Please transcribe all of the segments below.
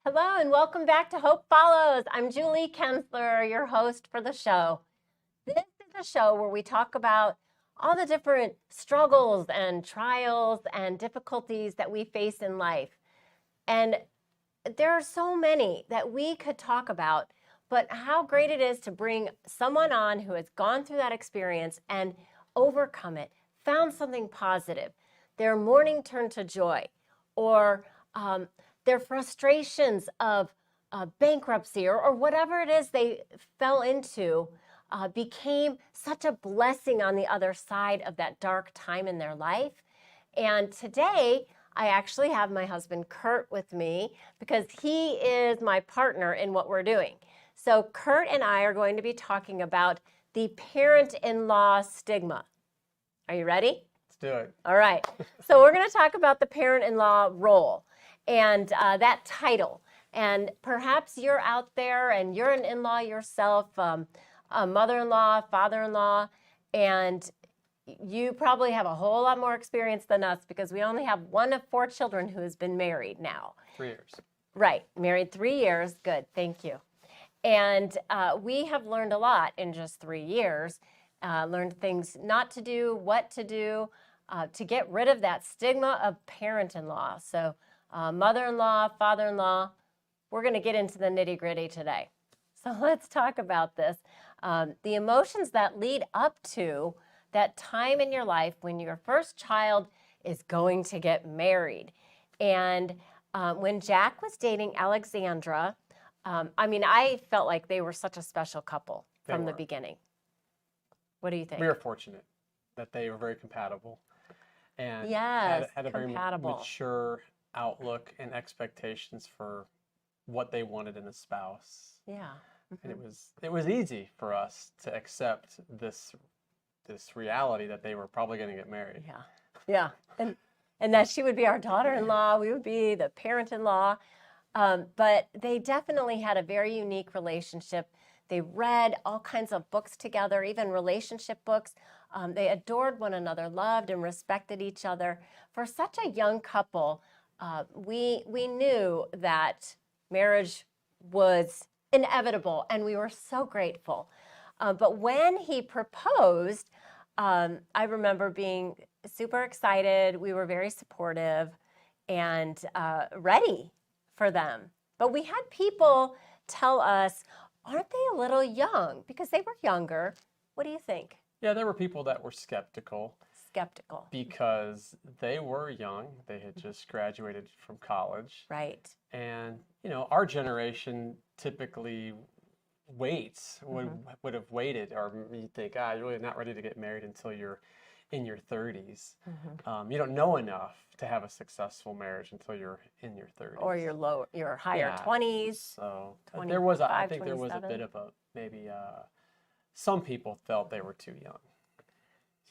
Hello and welcome back to Hope Follows. I'm Julie Kenzler, your host for the show. This is a show where we talk about all the different struggles and trials and difficulties that we face in life. And there are so many that we could talk about, but how great it is to bring someone on who has gone through that experience and overcome it, found something positive. Their morning turned to joy, or their frustrations of bankruptcy or whatever it is they fell into became such a blessing on the other side of that dark time in their life. And today, I actually have my husband Kurt with me because he is my partner in what we're doing. So Kurt and I are going to be talking about the parent-in-law stigma. Are you ready? Let's do it. All right. So we're going to talk about the parent-in-law role and that title. And perhaps you're out there and you're an in-law yourself, a mother-in-law, father-in-law, and you probably have a whole lot more experience than us because we only have one of 4 children who has been married now. 3 years. Right. Married 3 years. Good. Thank you. And we have learned a lot in just 3 years. Learned things not to do, what to do, to get rid of that stigma of parent-in-law. So mother-in-law, father-in-law, we're going to get into the nitty-gritty today. So let's talk about this. The emotions that lead up to that time in your life when your first child is going to get married. And when Jack was dating Alexandra, I felt like they were such a special couple from the beginning. What do you think? We were fortunate that they were very compatible and Yes, had a very mature outlook and expectations for what they wanted in a spouse. Yeah. And it was easy for us to accept this reality that they were probably going to get married. Yeah. And that she would be our daughter-in-law, we would be the parent-in-law. But they definitely had a very unique relationship. They read all kinds of books together, even relationship books. They adored one another, loved and respected each other. For such a young couple, we knew that marriage was inevitable, and we were so grateful. But when he proposed, I remember being super excited. We were very supportive and ready for them. But we had people tell us, aren't they a little young? Because they were younger. What do you think? Yeah, there were people that were skeptical. Because they were young. They had just graduated from college. Right. And, our generation typically would have waited, or you think, you're really not ready to get married until you're in your 30s. You don't know enough to have a successful marriage until you're in your 30s. Or your higher 20s. So 25, I think there was a 27. bit of some people felt they were too young.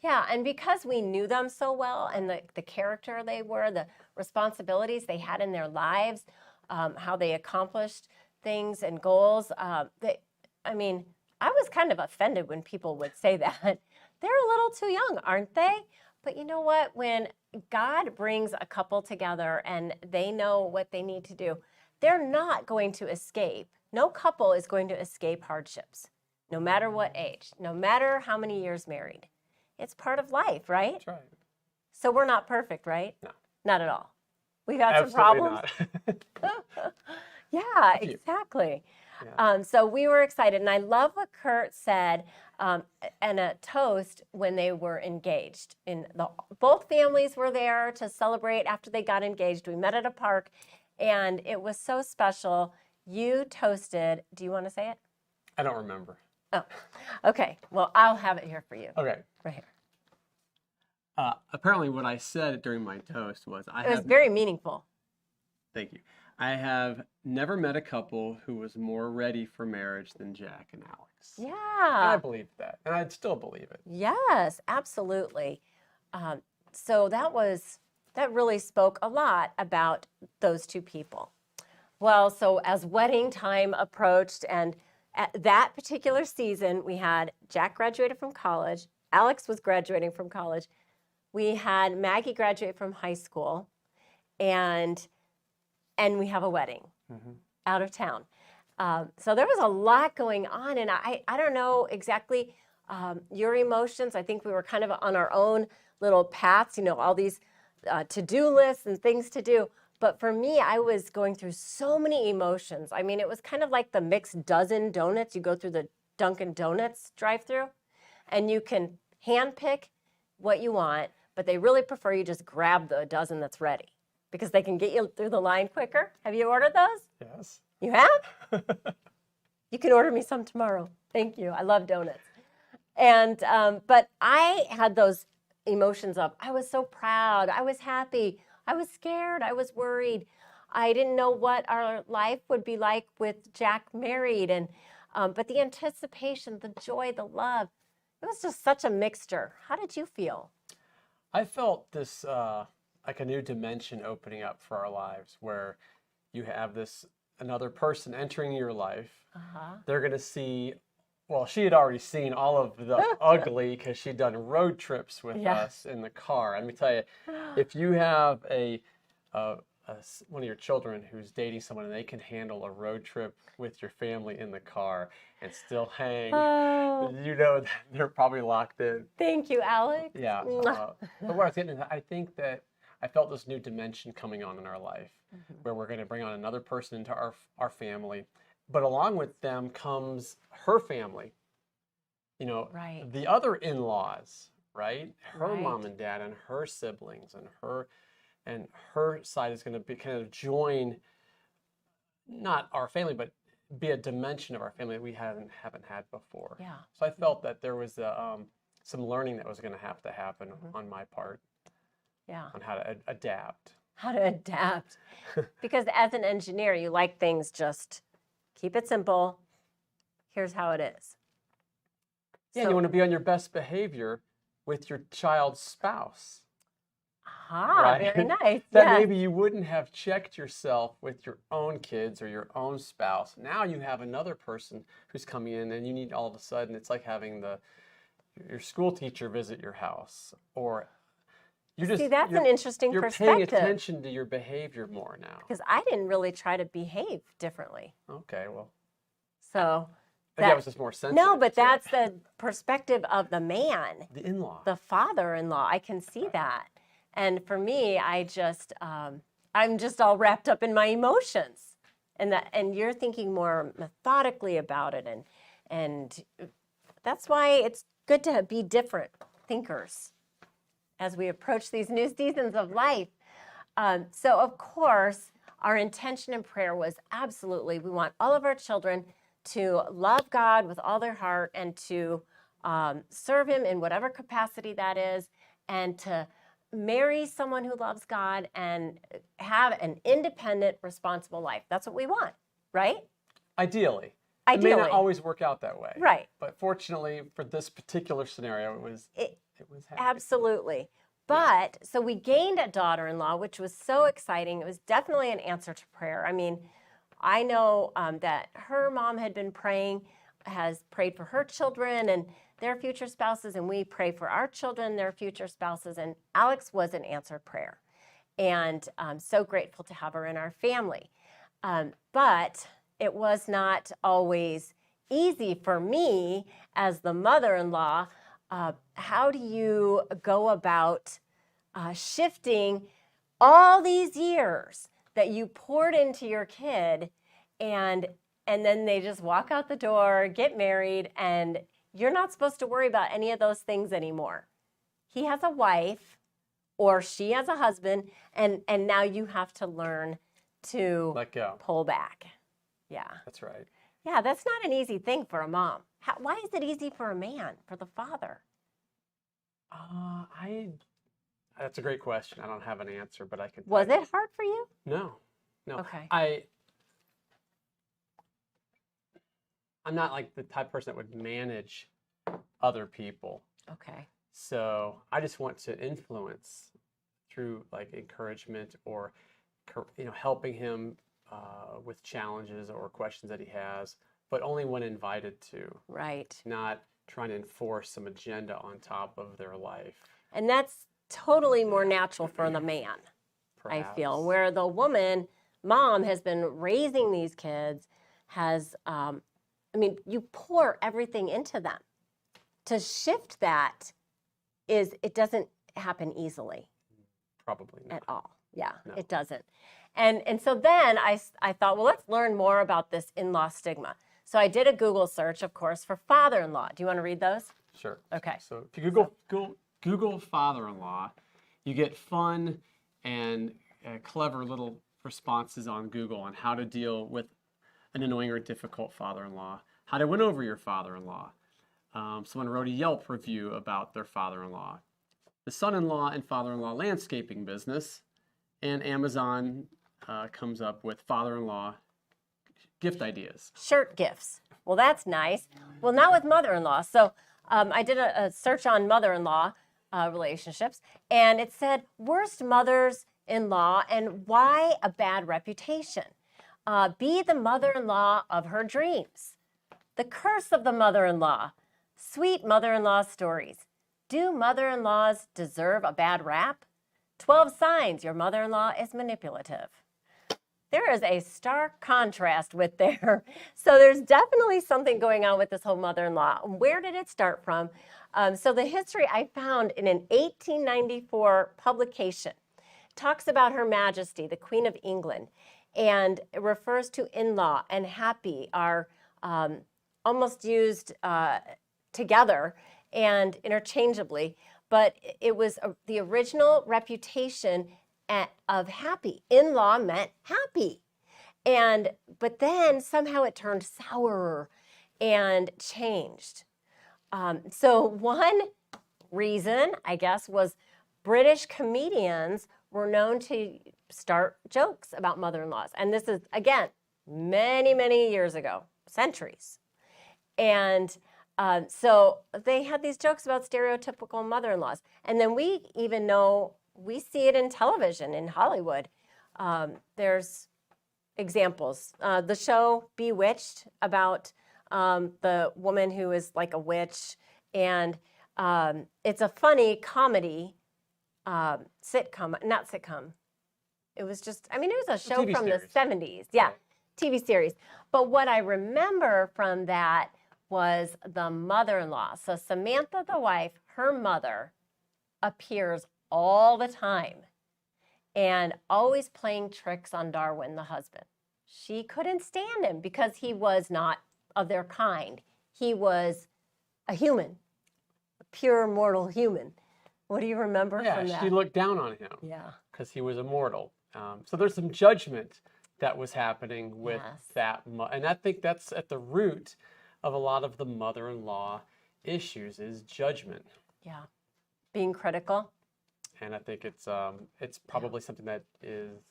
Yeah, and because we knew them so well and the character they were, the responsibilities they had in their lives, how they accomplished things and goals, I was kind of offended when people would say that. They're a little too young, aren't they? But you know what? When God brings a couple together and they know what they need to do, they're not going to escape. No couple is going to escape hardships, no matter what age, no matter how many years married. It's part of life, right? That's right. So we're not perfect, right? No. Not at all. We've got some problems. Not. Yeah, exactly. Yeah. So we were excited. And I love what Kurt said and a toast when they were engaged. Both families were there to celebrate after they got engaged. We met at a park, and it was so special. You toasted. Do you want to say it? I don't remember. Oh, okay. Well, I'll have it here for you. Okay. Right here. Apparently what I said during my toast was It was very meaningful. Thank you. I have never met a couple who was more ready for marriage than Jack and Alex. Yeah. And I believed that, and I'd still believe it. Yes, absolutely. So that really spoke a lot about those two people. Well, so as wedding time approached, and at that particular season, we had Jack graduated from college, Alex was graduating from college, we had Maggie graduate from high school, and we have a wedding. out of town. So there was a lot going on, and I don't know exactly your emotions. I think we were kind of on our own little paths, all these to-do lists and things to do. But for me, I was going through so many emotions. I mean, it was kind of like the mixed dozen donuts. You go through the Dunkin' Donuts drive-through, and you can handpick what you want, but they really prefer you just grab the dozen that's ready because they can get you through the line quicker. Have you ordered those? Yes. You have? You can order me some tomorrow. Thank you. I love donuts. And but I had those emotions of I was so proud. I was happy. I was scared. I was worried. I didn't know what our life would be like with Jack married, and but the anticipation, the joy, the love, it was just such a mixture. How did you feel? I felt this like a new dimension opening up for our lives, where you have this another person entering your life. They're going to see, well, she had already seen all of the ugly because she'd done road trips with us in the car. Let me tell you, if you have one of your children who's dating someone and they can handle a road trip with your family in the car and still hang, you know that they're probably locked in. Thank you, Alex. Yeah. But what I was getting at, I think that I felt this new dimension coming on in our life, where we're going to bring on another person into our family. But along with them comes her family, the other in-laws, right? Her mom and dad and her siblings and her side is going to be kind of join, not our family, but be a dimension of our family that we haven't had before. Yeah. So I felt that there was some learning that was going to happen on my part. Yeah. On how to adapt. How to adapt. Because as an engineer, you like things just keep it simple. Here's how it is. Yeah, you want to be on your best behavior with your child's spouse. Right? Very nice. That maybe you wouldn't have checked yourself with your own kids or your own spouse. Now you have another person who's coming in, and you need all of a sudden, it's like having your school teacher visit your house, or that's an interesting perspective. You're paying attention to your behavior more now. Because I didn't really try to behave differently. Okay, well. So that was just more sensitive. No, but that's the perspective of the man. The in-law. The father-in-law. I can see that. And for me, I'm just all wrapped up in my emotions. And you're thinking more methodically about it. And that's why it's good to be different thinkers as we approach these new seasons of life. So, of course, our intention in prayer was absolutely, we want all of our children to love God with all their heart and to serve Him in whatever capacity that is, and to marry someone who loves God and have an independent, responsible life. That's what we want, right? Ideally. It Ideally. may not always work out that way. Right. But fortunately, for this particular scenario, it was happening. Absolutely. But, so we gained a daughter-in-law, which was so exciting. It was definitely an answer to prayer. I mean, I know that her mom had been has prayed for her children and their future spouses, and we pray for our children, their future spouses, and Alex was an answered prayer. And I'm so grateful to have her in our family. But it was not always easy for me as the mother-in-law. How do you go about shifting all these years that you poured into your kid, and then they just walk out the door, get married, and you're not supposed to worry about any of those things anymore. He has a wife, or she has a husband, and now you have to learn to let go, pull back. Yeah. That's right. Yeah, that's not an easy thing for a mom. Why is it easy for a man, for the father? That's a great question. I don't have an answer, but I can. Was it hard for you? No. Okay. I'm not like the type of person that would manage other people. Okay. So I just want to influence through like encouragement or, helping him with challenges or questions that he has, but only when invited to. Right. Not trying to enforce some agenda on top of their life. And that's totally more natural for the man, Perhaps. I feel, where the woman mom has been raising these kids, you pour everything into them. To shift that it doesn't happen easily. Probably not. At all. Yeah, No. It doesn't. And so then I thought, well, let's learn more about this in-law stigma. So I did a Google search, of course, for father-in-law. Do you want to read those? Sure. Okay. So if you Google father-in-law, you get fun and clever little responses on Google on how to deal with an annoying or difficult father-in-law, how to win over your father-in-law. Someone wrote a Yelp review about their father-in-law, the son-in-law and father-in-law landscaping business, and Amazon comes up with father-in-law gift ideas. Shirt gifts. Well, that's nice. Well, not with mother-in-law. So I did a search on mother-in-law relationships, and it said worst mothers-in-law and why a bad reputation. Be the mother-in-law of her dreams. The curse of the mother-in-law. Sweet mother-in-law stories. Do mother-in-laws deserve a bad rap? 12 signs your mother-in-law is manipulative. There is a stark contrast with there. So there's definitely something going on with this whole mother-in-law. Where did it start from? So the history I found in an 1894 publication talks about Her Majesty, the Queen of England, and it refers to in-law and happy are almost used together and interchangeably, but it was the original reputation of happy. In-law meant happy. But then somehow it turned sour and changed. So one reason, I guess, was British comedians were known to start jokes about mother-in-laws. And this is, again, many, many years ago, centuries. And so they had these jokes about stereotypical mother-in-laws. And then we even know, we see it in television in Hollywood. There's examples. The show Bewitched about the woman who is like a witch. And it's a funny comedy sitcom, not sitcom. It was just, it was a show from the 70s. Yeah, TV series. But what I remember from that was the mother-in-law. So Samantha, the wife, her mother appears all the time and always playing tricks on Darwin, the husband. She couldn't stand him because he was not of their kind. He was a human, a pure mortal human. What do you remember from that? Yeah, she looked down on him. Yeah. Because he was immortal. So there's some judgment that was happening with that. And I think that's at the root of a lot of the mother-in-law issues is judgment. Yeah. Being critical. And I think it's probably something that is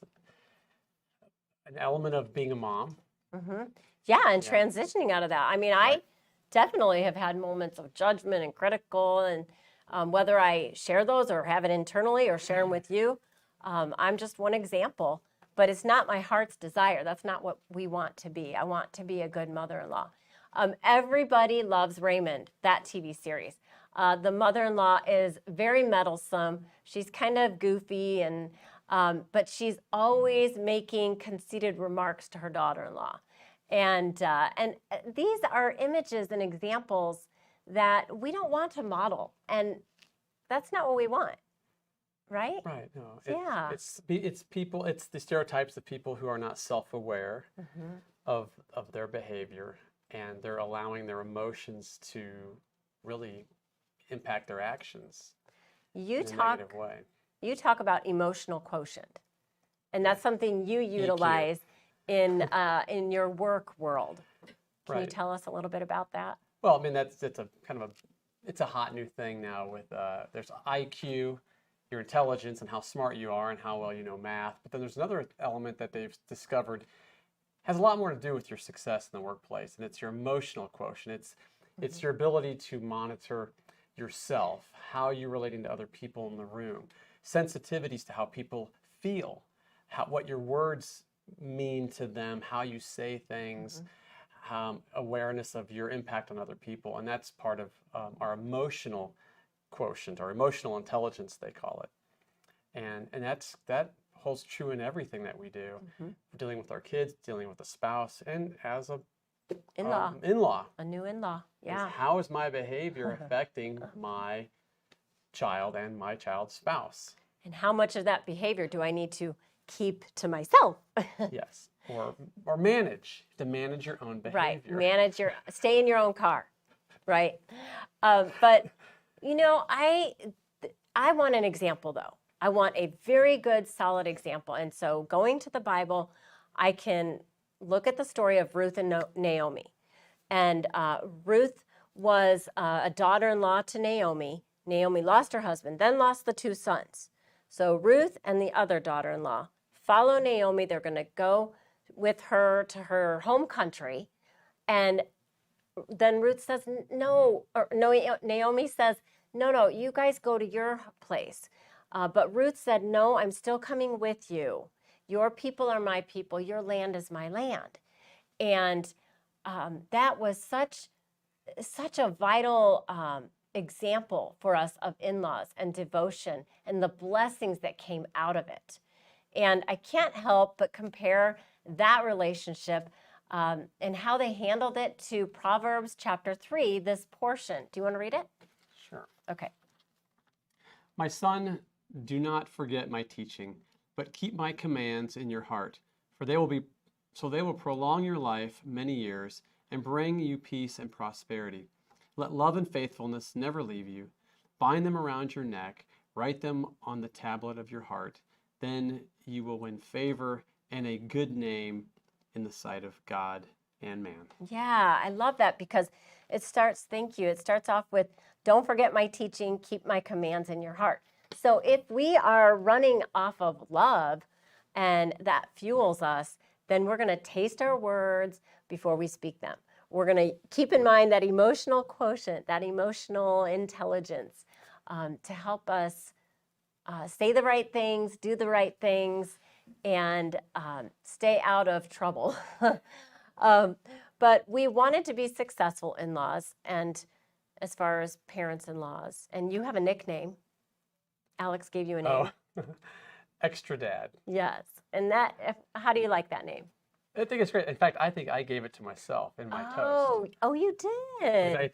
an element of being a mom. Mm-hmm. Yeah, and transitioning out of that. I definitely have had moments of judgment and critical, and whether I share those or have it internally or share them with you, I'm just one example. But it's not my heart's desire. That's not what we want to be. I want to be a good mother-in-law. Everybody loves Raymond, that TV series. The mother-in-law is very meddlesome. She's kind of goofy, but she's always making conceited remarks to her daughter-in-law. And these are images and examples that we don't want to model, and that's not what we want, right? Right. No. It's people. It's the stereotypes of people who are not self-aware of their behavior, and they're allowing their emotions to really impact their actions in a negative way. You talk about emotional quotient, and that's something you utilize in your work world. Can you tell us a little bit about that? Well, it's a hot new thing now with there's IQ, your intelligence and how smart you are and how well you know math. But then there's another element that they've discovered has a lot more to do with your success in the workplace, and it's your emotional quotient. It's your ability to monitor yourself, how you're relating to other people in the room, sensitivities to how people feel, what your words mean to them, how you say things, awareness of your impact on other people. And that's part of our emotional quotient or emotional intelligence, they call it. And that holds true in everything that we do. Dealing with our kids, dealing with a spouse, and as a In-law. In-law. A new in-law. Yeah. How is my behavior affecting my child and my child's spouse? And how much of that behavior do I need to keep to myself? Yes. Or manage. To manage your own behavior. Right. Stay in your own car. Right. But, you know, I want an example, though. I want a very good, solid example. And so going to the Bible, I can look at the story of Ruth and Naomi. And Ruth was a daughter-in-law to Naomi. Naomi lost her husband, then lost the 2 sons. So Ruth and the other daughter-in-law follow Naomi. They're going to go with her to her home country. And then Ruth says, no, Naomi says, no, you guys go to your place. But Ruth said, no, I'm still coming with you. Your people are my people. Your land is my land. And that was such a vital example for us of in-laws and devotion and the blessings that came out of it. And I can't help but compare that relationship and how they handled it to Proverbs chapter 3, this portion. Do you want to read it? Sure. Okay. My son, do not forget my teaching, but keep my commands in your heart, for they will prolong your life many years and bring you peace and prosperity. Let love and faithfulness never leave you. Bind them around your neck, write them on the tablet of your heart. Then you will win favor and a good name in the sight of God and man. Yeah, I love that because it starts off with, don't forget my teaching, keep my commands in your heart. So if we are running off of love and that fuels us, then we're going to taste our words before we speak them. We're going to keep in mind that emotional quotient, that emotional intelligence to help us say the right things, do the right things, and stay out of trouble. But we wanted to be successful in-laws, and as far as parents-in-laws. And you have a nickname. Alex gave you a name. Oh, Extra Dad. Yes. And how do you like that name? I think it's great. In fact, I think I gave it to myself in my toast. Oh, you did.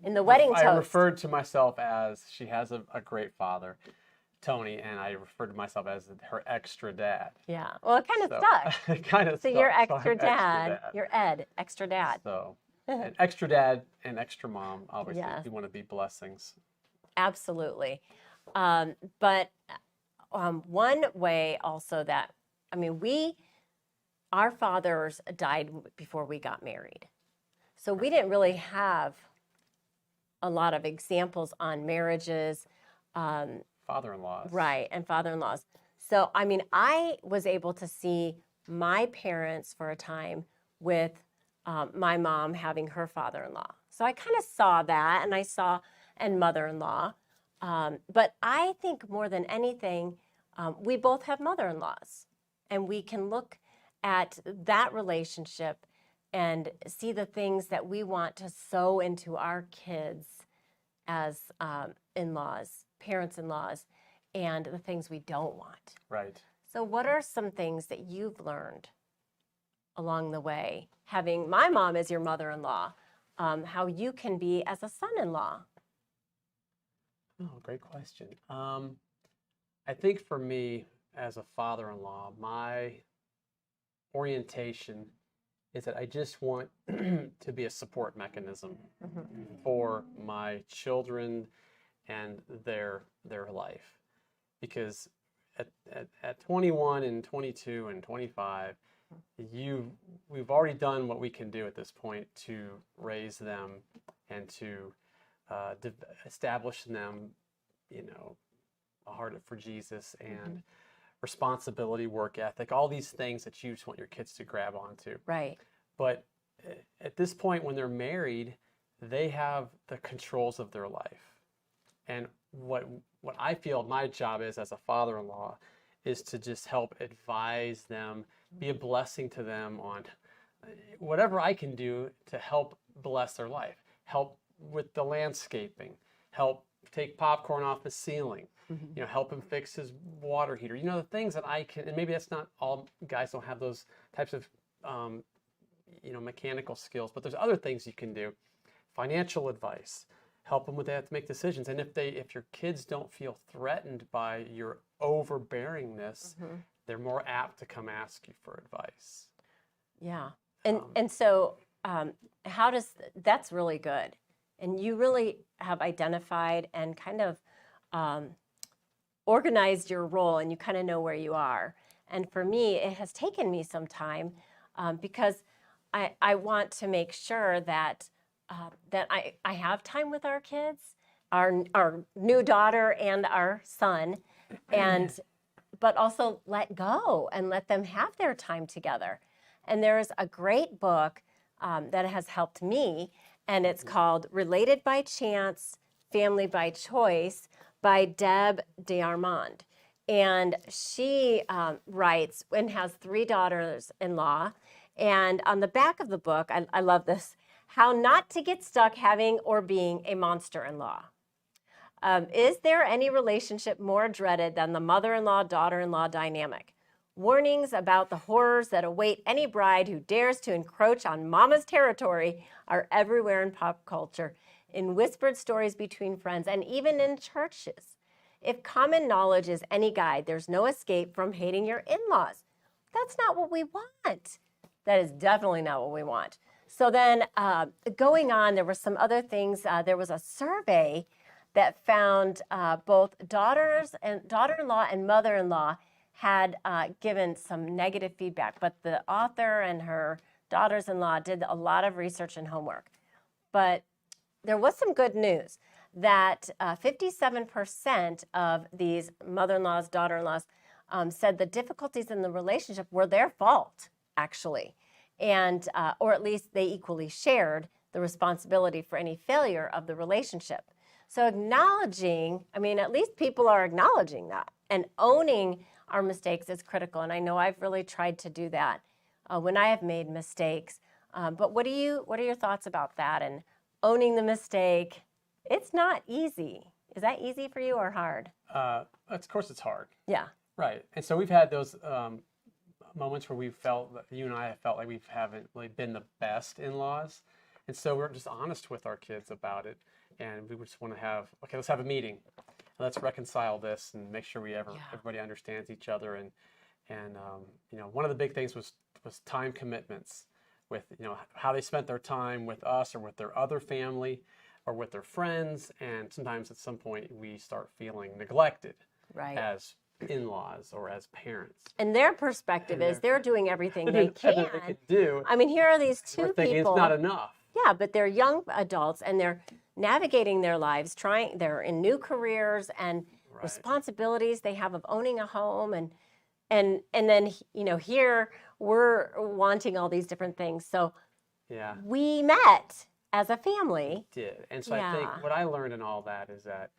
In the wedding toast. I referred to myself as, she has a great father, Tony, and I referred to myself as her extra dad. Yeah. Well, it kind of stuck. It kind of stuck. So you're extra dad. You're Ed, extra dad. So, an extra dad and extra mom, obviously, Yes. you want to be blessings. Absolutely. But one way also that, our fathers died before we got married. So we didn't really have a lot of examples on marriages. Father-in-laws. Right, and father-in-laws. So, I was able to see my parents for a time with my mom having her father-in-law. So I kind of saw that, and mother-in-law. But I think more than anything, we both have mother-in-laws. And we can look at that relationship and see the things that we want to sow into our kids as in-laws, parents-in-laws, and the things we don't want. Right. So what are some things that you've learned along the way, having my mom as your mother-in-law, how you can be as a son-in-law? Oh, great question. I think for me, as a father-in-law, my orientation is that I just want to be a support mechanism for my children and their life. Because at 21 and 22 and 25, we've already done what we can do at this point to raise them and to establish in them, a heart for Jesus and responsibility, work ethic, all these things that you just want your kids to grab onto. Right. But at this point, when they're married, they have the controls of their life. And what I feel my job is as a father-in-law is to just help advise them, be a blessing to them on whatever I can do to help bless their life, help with the landscaping, help take popcorn off the ceiling, help him fix his water heater. The things that I can, and maybe that's not all guys don't have those types of, mechanical skills, but there's other things you can do. Financial advice, help them with that to make decisions. And if your kids don't feel threatened by your overbearingness, they're more apt to come ask you for advice. Yeah. And so that's really good. And you really have identified and kind of organized your role, and you kind of know where you are. And for me, it has taken me some time because I want to make sure that I have time with our kids, our new daughter and our son, but also let go and let them have their time together. And there's a great book that has helped me, and it's called Related by Chance, Family by Choice by Deb DeArmond. And she writes and has 3 daughters-in-law. And on the back of the book, I love this, how not to get stuck having or being a monster-in-law. Is there any relationship more dreaded than the mother-in-law, daughter-in-law dynamic? Warnings about the horrors that await any bride who dares to encroach on mama's territory are everywhere in pop culture, in whispered stories between friends, and even in churches. If common knowledge is any guide, there's no escape from hating your in-laws. That's not what we want. That is definitely not what we want. So then going on, there were some other things. There was a survey that found both daughter-in-law and mother-in-law had given some negative feedback, but the author and her daughters-in-law did a lot of research and homework. But there was some good news that 57% of these mother-in-laws, daughter-in-laws said the difficulties in the relationship were their fault, actually. And, or at least they equally shared the responsibility for any failure of the relationship. So acknowledging, at least people are acknowledging that, and owning our mistakes is critical. And I know I've really tried to do that when I have made mistakes. But what are your thoughts about that and owning the mistake? It's not easy. Is that easy for you or hard? Of course it's hard. Yeah. Right. And so we've had those moments where you and I have felt like we haven't really been the best in-laws. And so we're just honest with our kids about it. And we just want to let's have a meeting. And let's reconcile this and make sure everybody understands each other. And one of the big things was time commitments with, how they spent their time with us or with their other family or with their friends. And sometimes at some point we start feeling neglected as in-laws or as parents. And their perspective is they're doing everything they can. They could do. Here are these 2 people. It's not enough. Yeah, but they're young adults and they're navigating their lives, they're in new careers and responsibilities they have of owning a home, and then here we're wanting all these different things. So we met as a family. We did. And so I think what I learned in all that is that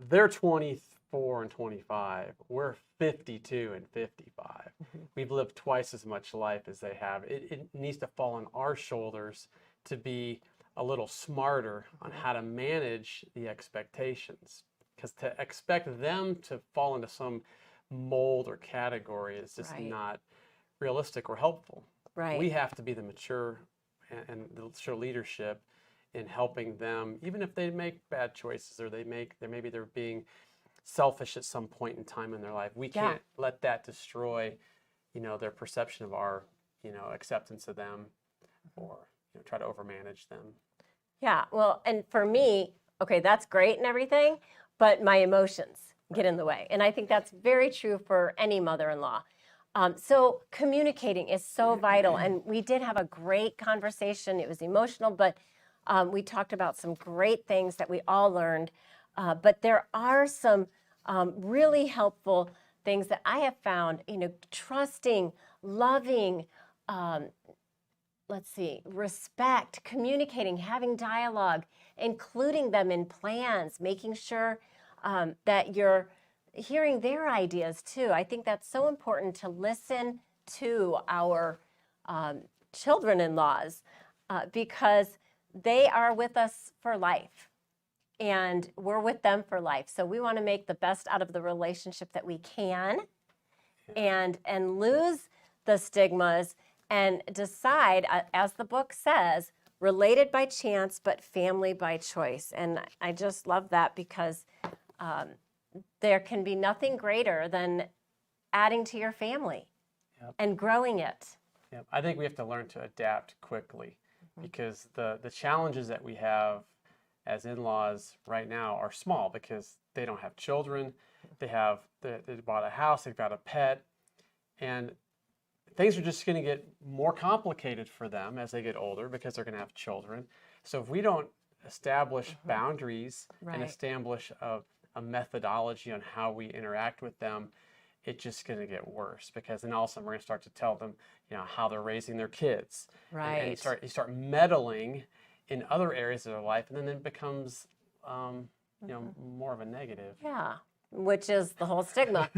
they're 24 and 25. We're 52 and 55. We've lived twice as much life as they have. It needs to fall on our shoulders to be a little smarter on how to manage the expectations. Because to expect them to fall into some mold or category is just not realistic or helpful. Right. We have to be the mature and show leadership in helping them, even if they make bad choices or maybe they're being selfish at some point in time in their life. We can't let that destroy, their perception of our, acceptance of them or try to overmanage them. Yeah. Well, and for me, okay, that's great and everything, but my emotions get in the way. And I think that's very true for any mother-in-law. So communicating is so vital. And we did have a great conversation. It was emotional, but we talked about some great things that we all learned. But there are some really helpful things that I have found, trusting, loving, respect, communicating, having dialogue, including them in plans, making sure that you're hearing their ideas too. I think that's so important to listen to our children-in-laws because they are with us for life. and we're with them for life. So we want to make the best out of the relationship that we can, and lose the stigmas and decide, as the book says, related by chance, but family by choice. And I just love that, because there can be nothing greater than adding to your family and growing it. Yep. I think we have to learn to adapt quickly, because the challenges that we have as in-laws right now are small, because they don't have children, they bought a house, they've got a pet, and things are just going to get more complicated for them as they get older, because they're going to have children. So if we don't establish boundaries and establish a methodology on how we interact with them, it's just going to get worse, because then all of a sudden we're going to start to tell them, how they're raising their kids. Right. And you start meddling in other areas of their life, and then it becomes, more of a negative. Yeah, which is the whole stigma.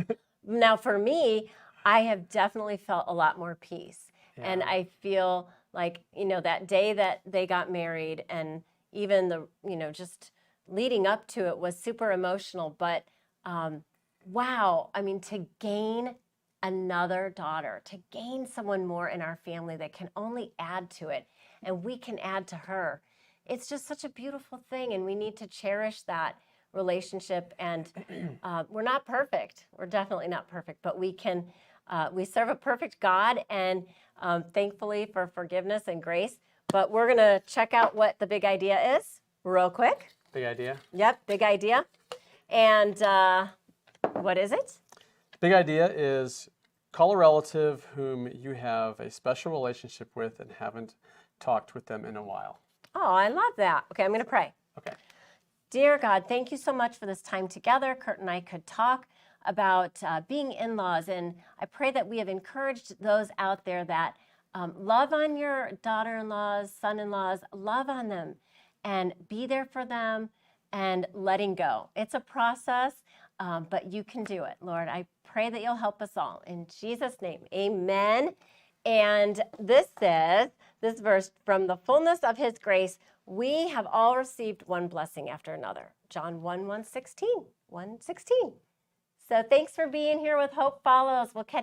Now, for me, I have definitely felt a lot more peace. Yeah. And I feel like, that day that they got married, and even the, just leading up to it was super emotional. But wow, I mean, to gain another daughter, to gain someone more in our family that can only add to it, and we can add to her. It's just such a beautiful thing, and we need to cherish that relationship. And we're not perfect. We're definitely not perfect, but we can. We serve a perfect God, and thankfully for forgiveness and grace. But we're going to check out what the big idea is real quick. Big idea? Yep, big idea. And what is it? Big idea is call a relative whom you have a special relationship with and haven't talked with them in a while. Oh, I love that. Okay, I'm going to pray. Okay. Dear God, thank you so much for this time together. Kurt and I could talk about being in-laws, and I pray that we have encouraged those out there that love on your daughter-in-laws, son-in-laws, love on them, and be there for them, and letting go. It's a process, but you can do it, Lord. I pray that you'll help us all. In Jesus' name, amen. And this says, this verse, from the fullness of his grace, we have all received one blessing after another. John 1:16. So thanks for being here with Hope Follows. We'll catch